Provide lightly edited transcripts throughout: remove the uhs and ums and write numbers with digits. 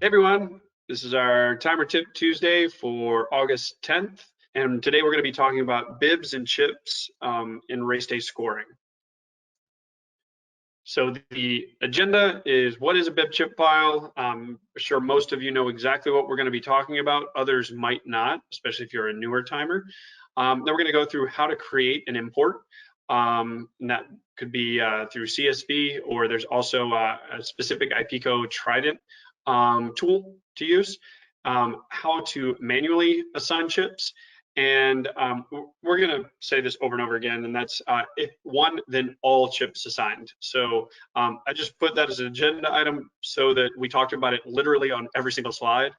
Hey everyone, this is our Timer Tip Tuesday for August 10th, and today we're going to be talking about bibs and chips in race day scoring. So the agenda is, what is a bib-chip file? I'm sure most of you know exactly what we're going to be talking about. Others might not, especially if you're a newer timer. Then we're going to go through how to create and import, and that could be through CSV, or there's also a specific IPCO Trident tool to use, how to manually assign chips, and we're going to say this over and over again, and that's if one, then all chips assigned. So I just put that as an agenda item so that we talked about it literally on every single slide,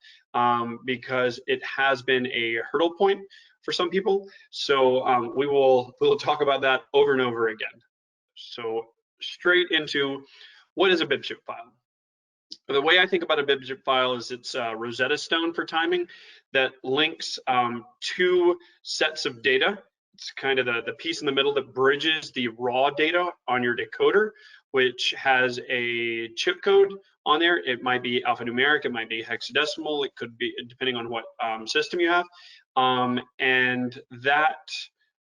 because it has been a hurdle point for some people. So we'll talk about that over and over again. So straight into, what is a bib-chip file? The way I think about a bib-chip file is it's a Rosetta Stone for timing that links two sets of data. It's kind of the piece in the middle that bridges the raw data on your decoder, which has a chip code on there. It might be alphanumeric, it might be hexadecimal, it could be depending on what system you have. And that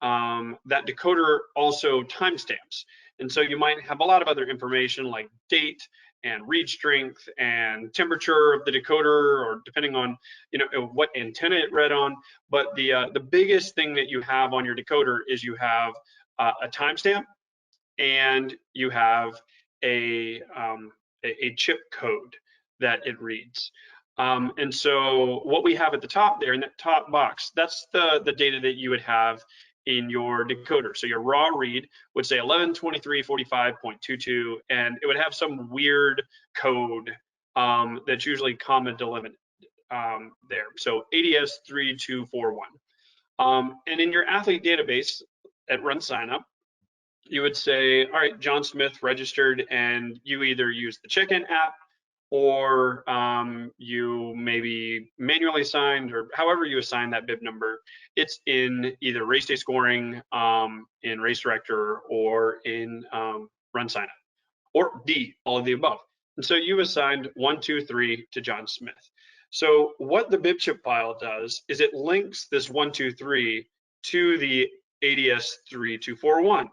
decoder also timestamps. And so you might have a lot of other information like date and read strength and temperature of the decoder, or depending on what antenna it read on. But the biggest thing that you have on your decoder is you have a timestamp and you have a chip code that it reads. And so what we have at the top there in that top box, that's the data that you would have in your decoder. So your raw read would say 112345.22, and it would have some weird code that's usually comma delimited there. So ADS3241. And in your athlete database at RunSignup, you would say, all right, John Smith registered, and you either use the check-in app or you maybe manually assigned, or however you assign that bib number. It's in either race day scoring, in Race Director, or in RunSignup, or D, all of the above. And so you assigned 1, 2, 3 to John Smith. So what the bib-chip file does is it links this 1, 2, 3 to the ADS3241.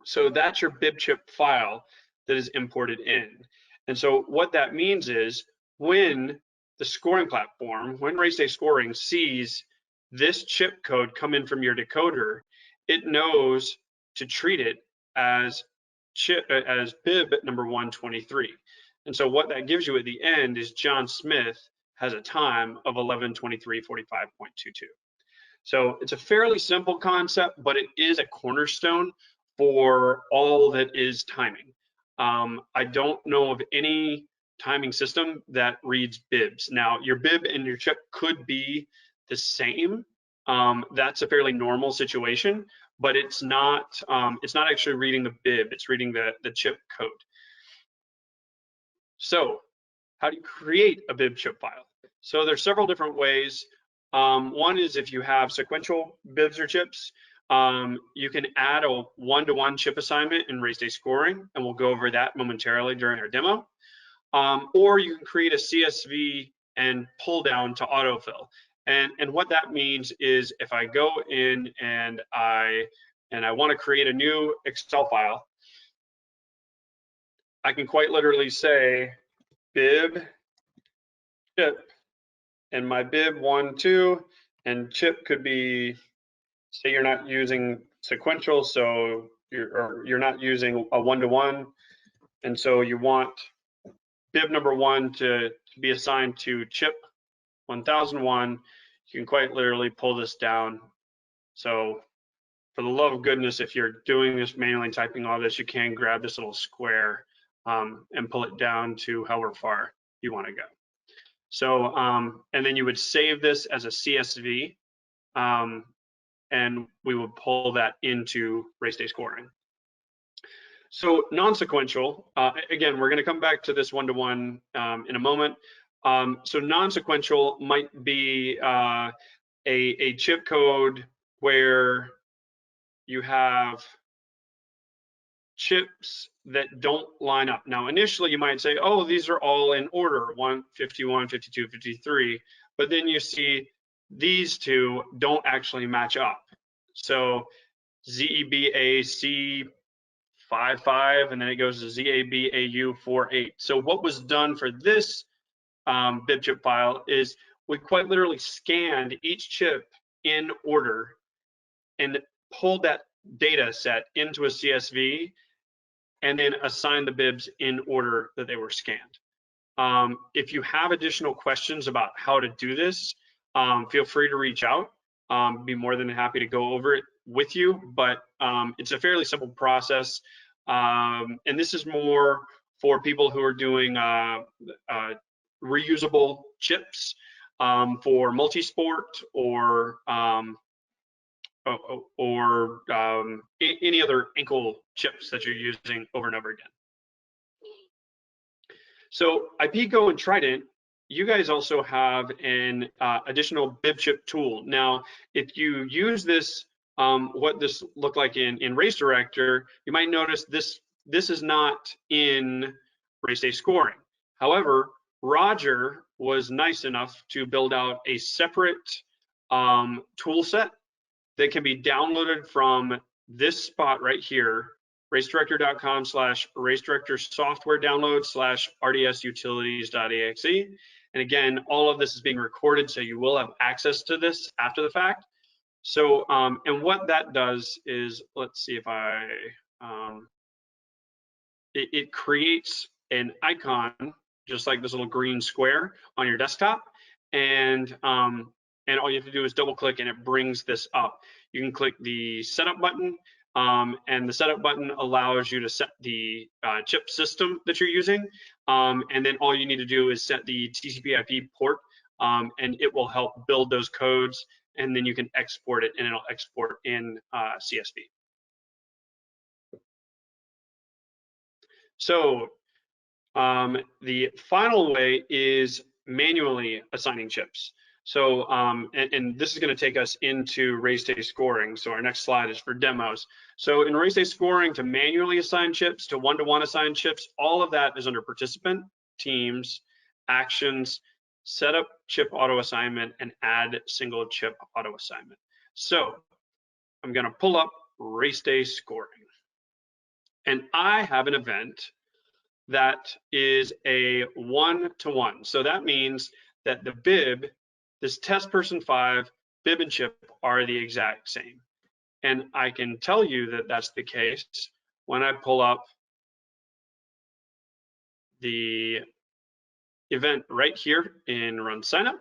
So that's your bib-chip file that is imported in. And so what that means is, when the scoring platform, when RaceDay Scoring sees this chip code come in from your decoder, it knows to treat it as bib number 123. And so what that gives you at the end is John Smith has a time of 11:23:45.22. So it's a fairly simple concept, but it is a cornerstone for all that is timing. I don't know of any timing system that reads bibs. Now, your bib and your chip could be the same. That's a fairly normal situation, but it's not actually reading the bib, it's reading the chip code. So how do you create a bib chip file? So there's several different ways. One is if you have sequential bibs or chips, you can add a one-to-one chip assignment in RaceDay Scoring, and we'll go over that momentarily during our demo. Or you can create a CSV and pull down to autofill. And what that means is, if I go in and I want to create a new Excel file, I can quite literally say bib chip, and my bib 1, 2, and chip could be, say you're not using sequential, so you're not using a one-to-one, and so you want bib number 1 to be assigned to chip 1001. You can quite literally pull this down. So for the love of goodness, if you're doing this manually, typing all this, you can grab this little square and pull it down to however far you want to go. So and then you would save this as a CSV, and we would pull that into RaceDay Scoring. So non-sequential, again, we're going to come back to this one-to-one in a moment. So non-sequential might be a chip code where you have chips that don't line up. Now, initially you might say, oh, these are all in order, 51, 52, 53, but then you see these two don't actually match up. So ZEBAC 55, and then it goes to ZABAU 48. So what was done for this bib-chip file is we quite literally scanned each chip in order and pulled that data set into a CSV and then assigned the bibs in order that they were scanned. If you have additional questions about how to do this, feel free to reach out. Be more than happy to go over it with you, but it's a fairly simple process. And this is more for people who are doing reusable chips for multi-sport or any other ankle chips that you're using over and over again. So IPECO and Trident, you guys also have an additional bib-chip tool. Now, if you use this, what this looked like in Race Director, you might notice this is not in RaceDay scoring. However, Roger was nice enough to build out a separate tool set that can be downloaded from this spot right here, racedirector.com/racedirector/software-download/rdsutilities.exe. And again, all of this is being recorded, so you will have access to this after the fact. So, and what that does is, let's see if it creates an icon, just like this little green square on your desktop. And all you have to do is double click and it brings this up. You can click the setup button, and the setup button allows you to set the chip system that you're using. And then all you need to do is set the TCP/IP port, and it will help build those codes, and then you can export it and it'll export in CSV. So the final way is manually assigning chips. So, and this is going to take us into RaceDay scoring. So our next slide is for demos. So in RaceDay scoring, to manually assign chips, to one-to-one assign chips, all of that is under participant, teams, actions, set up chip auto assignment, and add single chip auto assignment. So I'm going to pull up RaceDay scoring. And I have an event that is a one-to-one. So that means that the bib, this test person 5, bib and chip are the exact same. And I can tell you that that's the case when I pull up the event right here in RunSignup.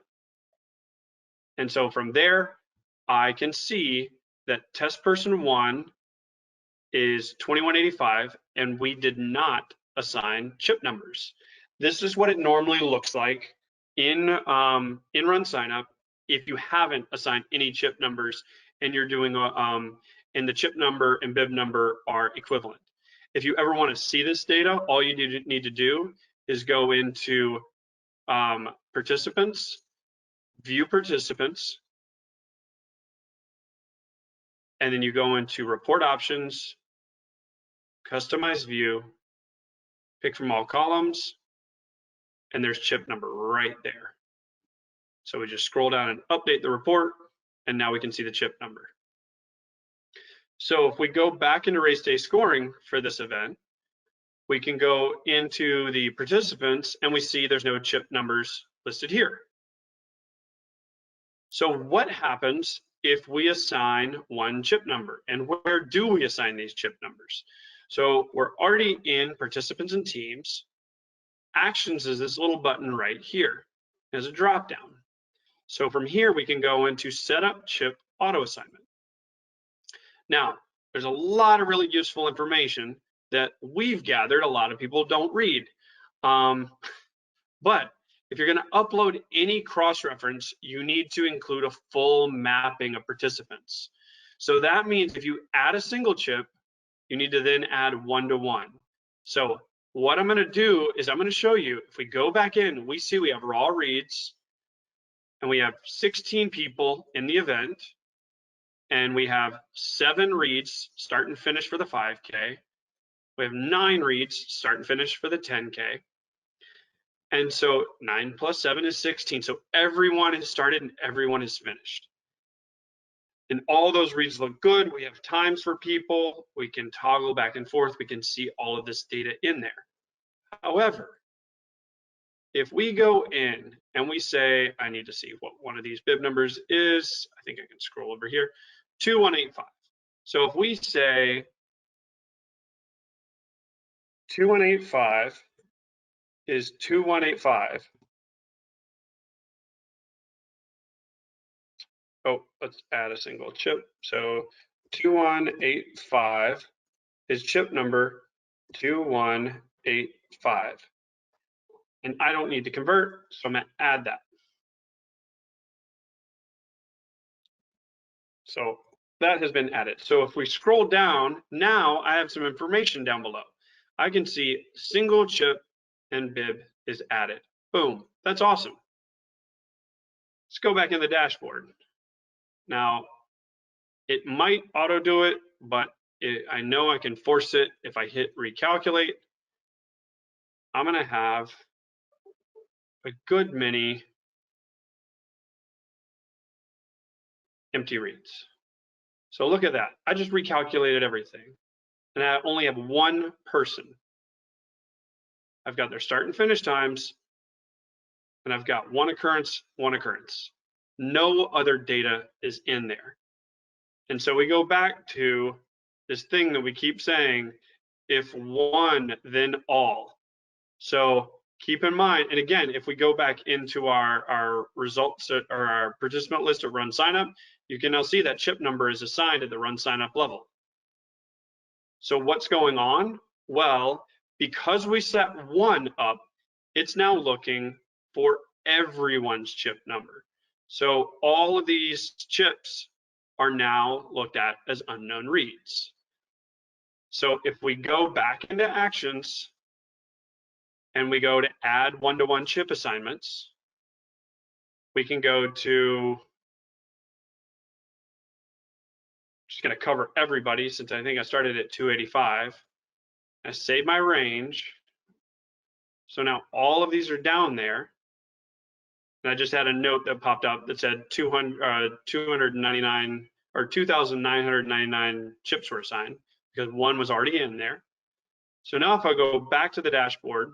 And so from there, I can see that test person 1 is 2185, and we did not assign chip numbers. This is what it normally looks like in RunSignup if you haven't assigned any chip numbers and you're doing and the chip number and bib number are equivalent. If you ever want to see this data, all you need to do is go into participants, view participants, and then you go into report options, customize view, pick from all columns, and there's chip number right there. So we just scroll down and update the report, and now we can see the chip number. So if we go back into RaceDay scoring for this event, we can go into the participants and we see there's no chip numbers listed here. So what happens if we assign one chip number, and where do we assign these chip numbers? So we're already in participants and teams. Actions is this little button right here. There's a drop down. So from here, we can go into setup chip auto assignment. Now, there's a lot of really useful information that we've gathered a lot of people don't read. But if you're going to upload any cross-reference, you need to include a full mapping of participants. So that means if you add a single chip, you need to then add one-to-one. So what I'm going to do is I'm going to show you, if we go back in, we see we have raw reads, and we have 16 people in the event, and we have 7 reads start and finish for the 5K. We have 9 reads, start and finish for the 10K. And so 9 plus 7 is 16. So everyone has started and everyone is finished. And all those reads look good. We have times for people. We can toggle back and forth. We can see all of this data in there. However, if we go in and we say, I need to see what one of these bib numbers is, I think I can scroll over here, 2185. So if we say 2185 is 2185. Oh, let's add a single chip. So 2185 is chip number 2185. And I don't need to convert, so I'm gonna add that. So that has been added. So if we scroll down, now I have some information down below. I can see single chip and bib is added. Boom, that's awesome. Let's go back in the dashboard. Now, it might auto do it, but I know I can force it. If I hit recalculate, I'm gonna have a good many empty reads. So look at that. I just recalculated everything. And I only have one person. I've got their start and finish times, and I've got one occurrence, one occurrence. No other data is in there. And so we go back to this thing that we keep saying, if one, then all. So keep in mind, and again, if we go back into our results or our participant list at RunSignup, you can now see that chip number is assigned at the RunSignup level. So what's going on? Well, because we set one up, it's now looking for everyone's chip number. So all of these chips are now looked at as unknown reads. So if we go back into actions and we go to add one-to-one chip assignments, we can go to, just gonna cover everybody since I think I started at 285. I save my range. So now all of these are down there. And I just had a note that popped up that said 299 or 2,999 chips were assigned because one was already in there. So now if I go back to the dashboard,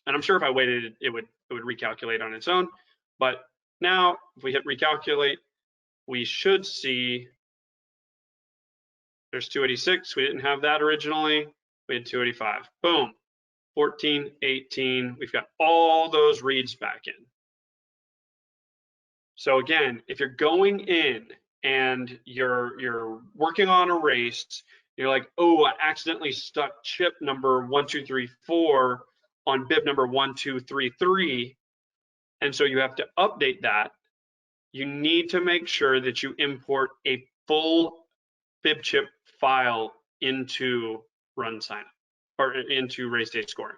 and I'm sure if I waited, it would recalculate on its own. But now if we hit recalculate, we should see there's 286. We didn't have that originally. We had 285. Boom. 14, 18. We've got all those reads back in. So again, if you're going in and you're working on a race, you're like, oh, I accidentally stuck chip number 1234 on bib number 1233, and so you have to update that. You need to make sure that you import a full bib-chip file into RunSignup or into RaceDay scoring,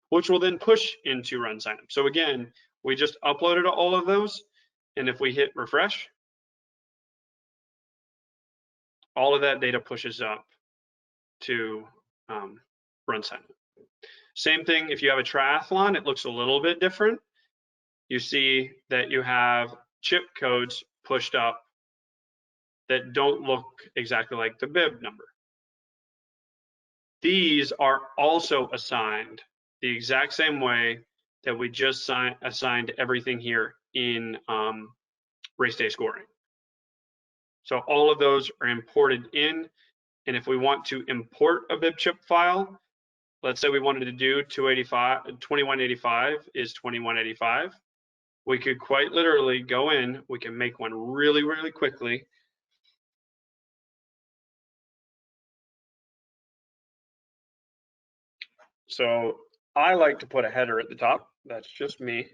which will then push into RunSignup. So again, we just uploaded all of those. And if we hit refresh, all of that data pushes up to RunSignup. Same thing if you have a triathlon, it looks a little bit different. You see that you have chip codes pushed up that don't look exactly like the bib number. These are also assigned the exact same way that we just assigned everything here in RaceDay scoring. So all of those are imported in, and if we want to import a bib-chip file, let's say we wanted to do 2185 is 2185, we could quite literally go in, we can make one really, really quickly. So I like to put a header at the top, that's just me.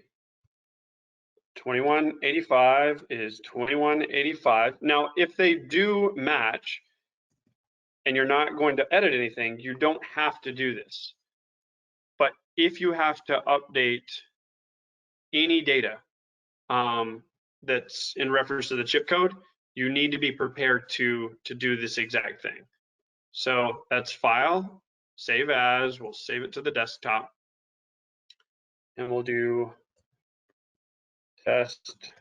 2185 is 2185. Now, if they do match and you're not going to edit anything, you don't have to do this. But if you have to update any data that's in reference to the chip code, you need to be prepared to do this exact thing. So that's file, save as, we'll save it to the desktop, and we'll do test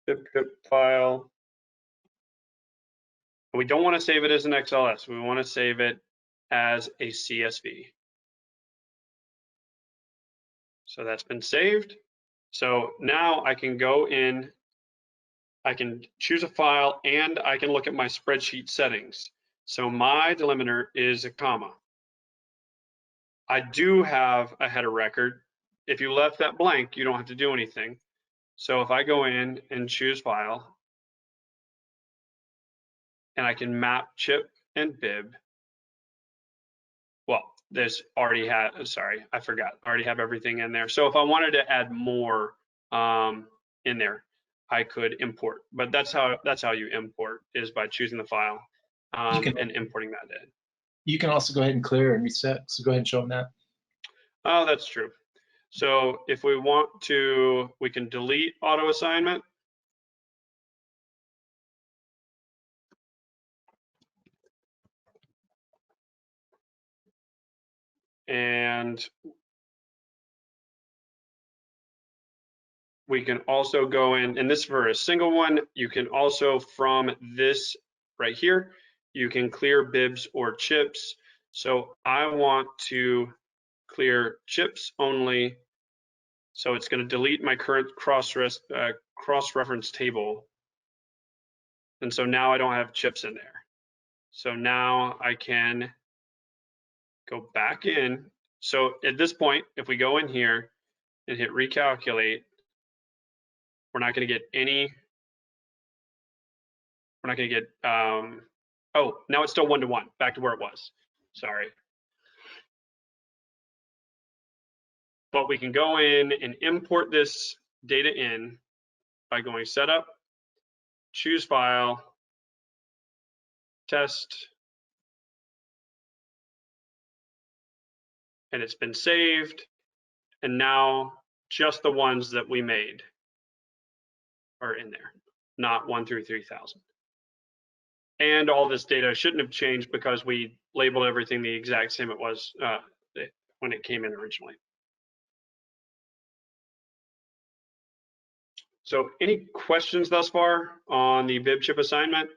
bib-chip file. We don't want to save it as an XLS. We want to save it as a CSV. So that's been saved. So now I can go in, I can choose a file, and I can look at my spreadsheet settings. So my delimiter is a comma. I do have a header record. If you left that blank, you don't have to do anything. So if I go in and choose file, and I can map chip and bib. Well, this already had, sorry, I forgot, I already have everything in there. So if I wanted to add more in there, I could import, but that's how you import, is by choosing the file and importing that in. You can also go ahead and clear and reset. So go ahead and show them that. Oh, that's true. So if we want to, we can delete auto assignment. And we can also go in, and this for a single one, you can also, from this right here, you can clear bibs or chips. So I want to clear chips only. So it's going to delete my current cross-reference table. And so now I don't have chips in there. So now I can go back in. So at this point, if we go in here and hit recalculate, we're not going to get any, we're not going to get, oh, now it's still 1-to-1, back to where it was. Sorry. But we can go in and import this data in by going setup, choose file, test, and it's been saved. And now just the ones that we made are in there, not 1 through 3,000. And all this data shouldn't have changed because we labeled everything the exact same it was when it came in originally. So any questions thus far on the bib-chip assignment?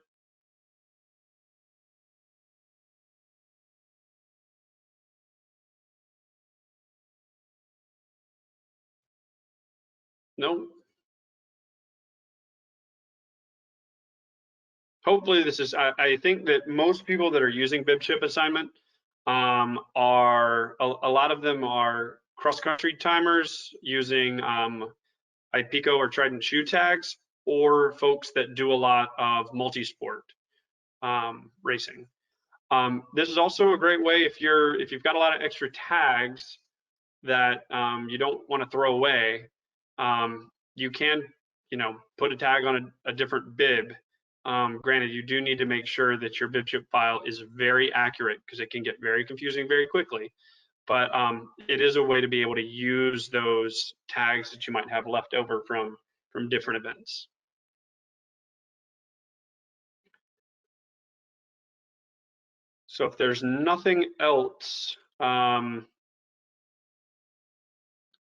No? Hopefully this is, I think that most people that are using bib-chip assignment are, a lot of them are cross-country timers using IPICO or Trident shoe tags, or folks that do a lot of multi-sport racing. This is also a great way if you've got a lot of extra tags that you don't want to throw away. You can, put a tag on a different bib. Granted, you do need to make sure that your bib-chip file is very accurate, because it can get very confusing very quickly. But it is a way to be able to use those tags that you might have left over from different events. So if there's nothing else, again,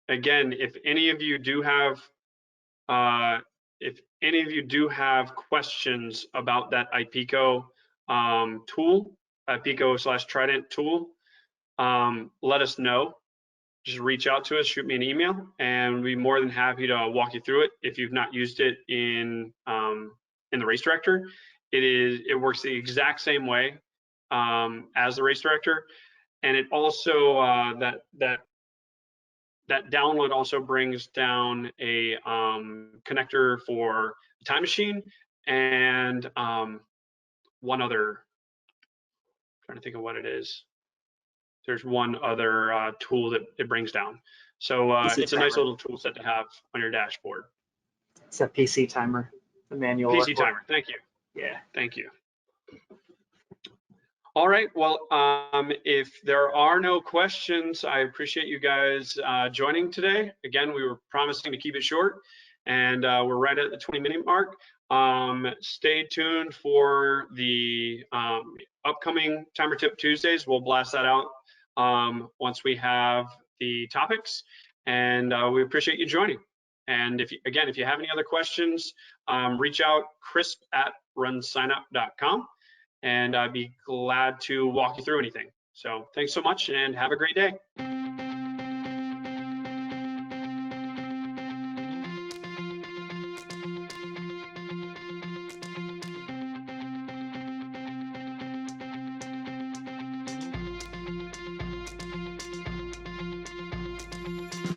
if any of you do have questions about that IPICO tool, IPICO/Trident tool, let us know. Just reach out to us, shoot me an email, and we'd be more than happy to walk you through it. If you've not used it in the Race Director, it works the exact same way as the Race Director, and it also that download also brings down a connector for the time machine and one other. I'm trying to think of what it is. There's one other tool that it brings down. So it's a nice little tool set to have on your dashboard. It's a PC timer, the manual. PC timer, thank you. Yeah. Thank you. All right, well, if there are no questions, I appreciate you guys joining today. Again, we were promising to keep it short, and we're right at the 20-minute mark. Stay tuned for the upcoming Timer Tip Tuesdays. We'll blast that out once we have the topics, and we appreciate you joining. And if you have any other questions, reach out, crisp@runsignup.com, and I'd be glad to walk you through anything. So thanks so much and have a great day.